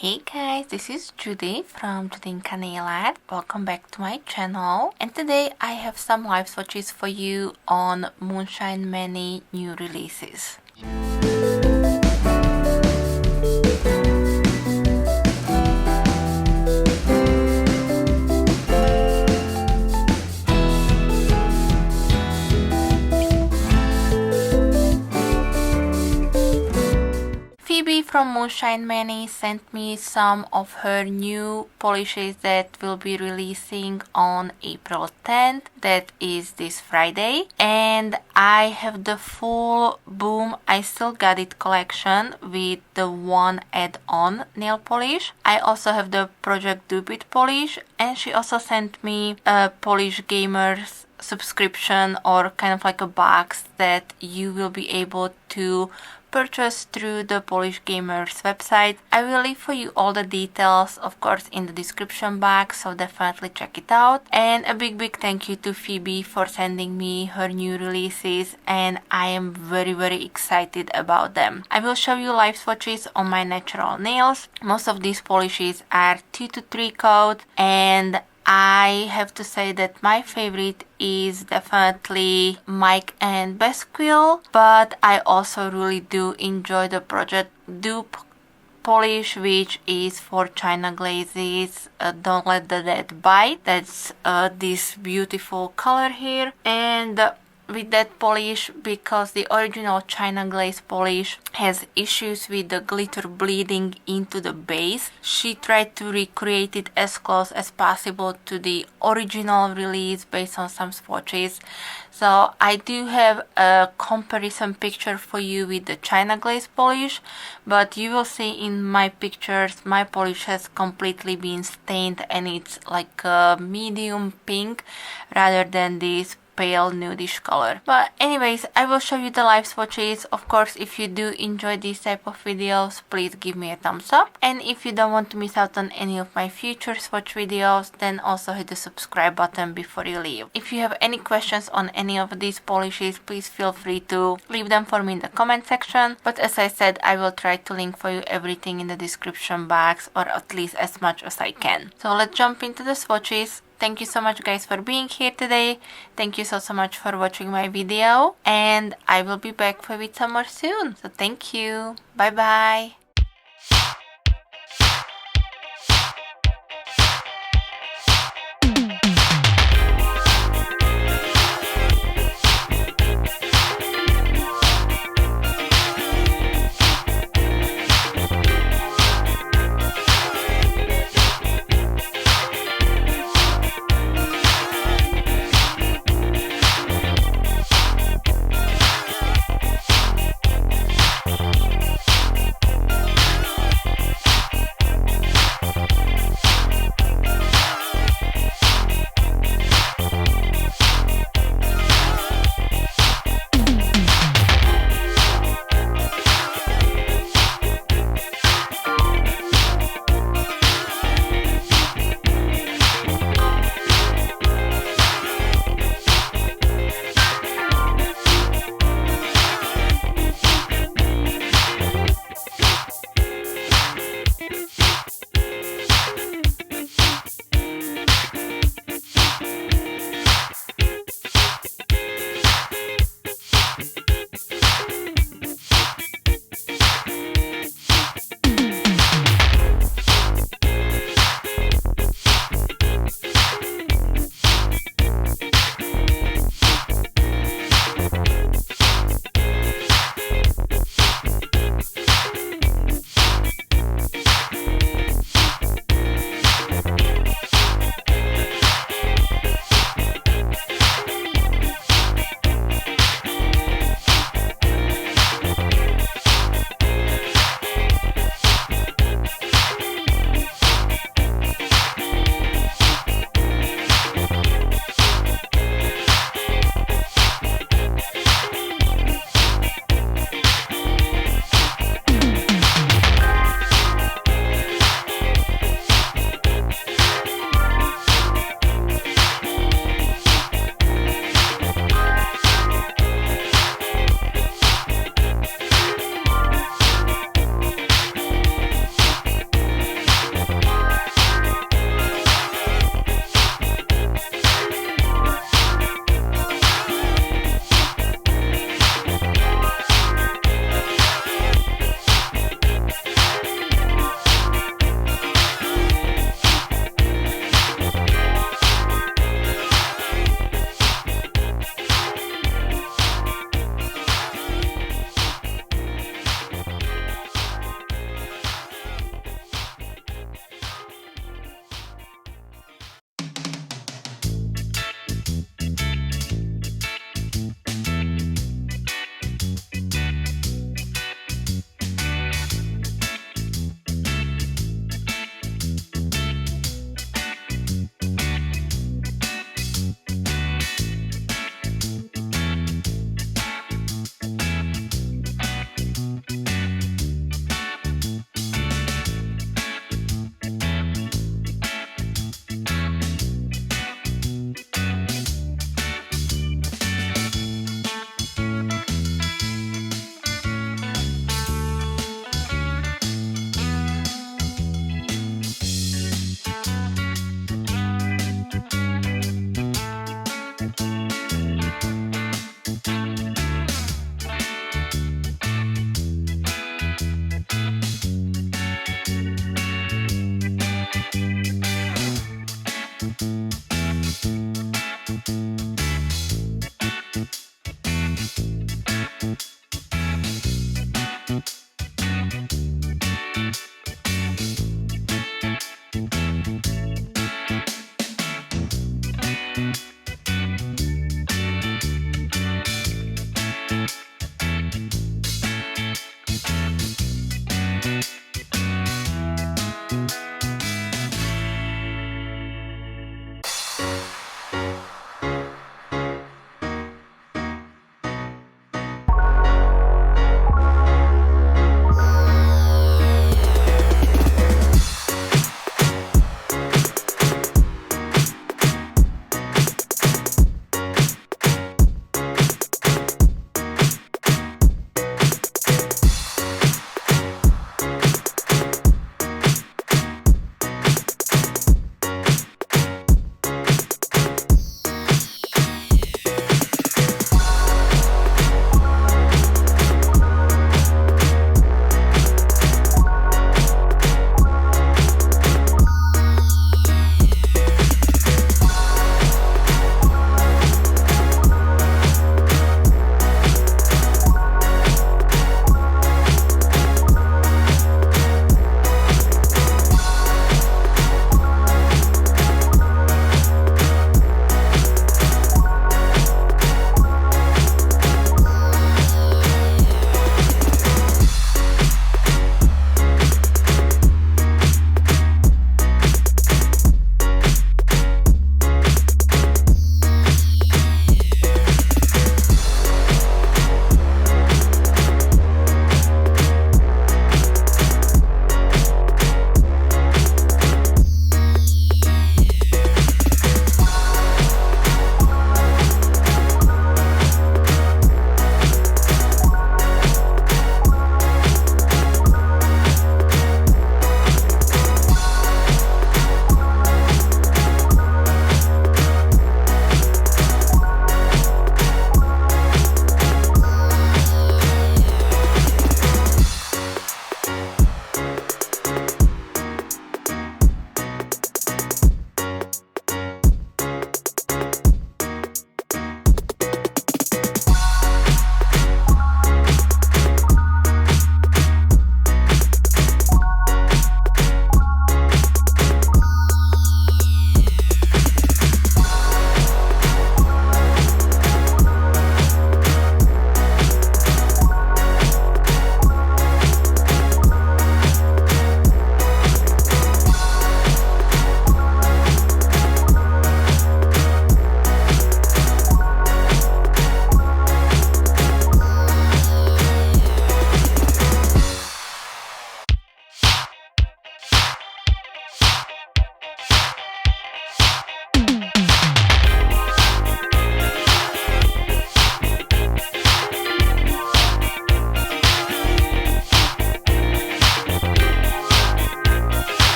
Hey guys, this is Judy from Judita Nail Art. Welcome back to my channel. And today I have some live swatches for you on MoonShine Mani new releases. Phoebe from MoonShine Mani sent me some of her new polishes that will be releasing on April 10th. That is this Friday. And I have the full Boom I Still Got It collection with the one add-on nail polish. I also have the Project Dupe polish, and she also sent me a Polish Gamers subscription, or kind of like a box that you will be able to purchase through the Polish Gamers website. I will leave for you all the details, of course, in the description box, so definitely check it out. And a big thank you to Phoebe for sending me her new releases, and I am very excited about them. I will show you live swatches on my natural nails. Most of these polishes are 2 to 3 coat, and I have to say that my favorite is definitely Mike and Besquill, but I also really do enjoy the Project Dupe polish, which is for China glazes. Don't let the dead bite. That's this beautiful color here. And with that polish, because the original China glaze polish has issues with the glitter bleeding into the base, she tried to recreate it as close as possible to the original release based on some swatches. So I do have a comparison picture for you with the China glaze polish, but you will see in my pictures my polish has completely been stained, and it's like a medium pink rather than this pale nudish color. But anyways, I will show you the live swatches. Of course, if you do enjoy these type of videos, please give me a thumbs up, and if you don't want to miss out on any of my future swatch videos, then also hit the subscribe button before you leave. If you have any questions on any of these polishes, please feel free to leave them for me in the comment section. But as I said, I will try to link for you everything in the description box, or at least as much as I can. So let's jump into the swatches. Thank you so much guys for being here today. Thank you so much for watching my video, and I will be back with some more soon. So thank you. Bye bye.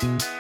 Bye.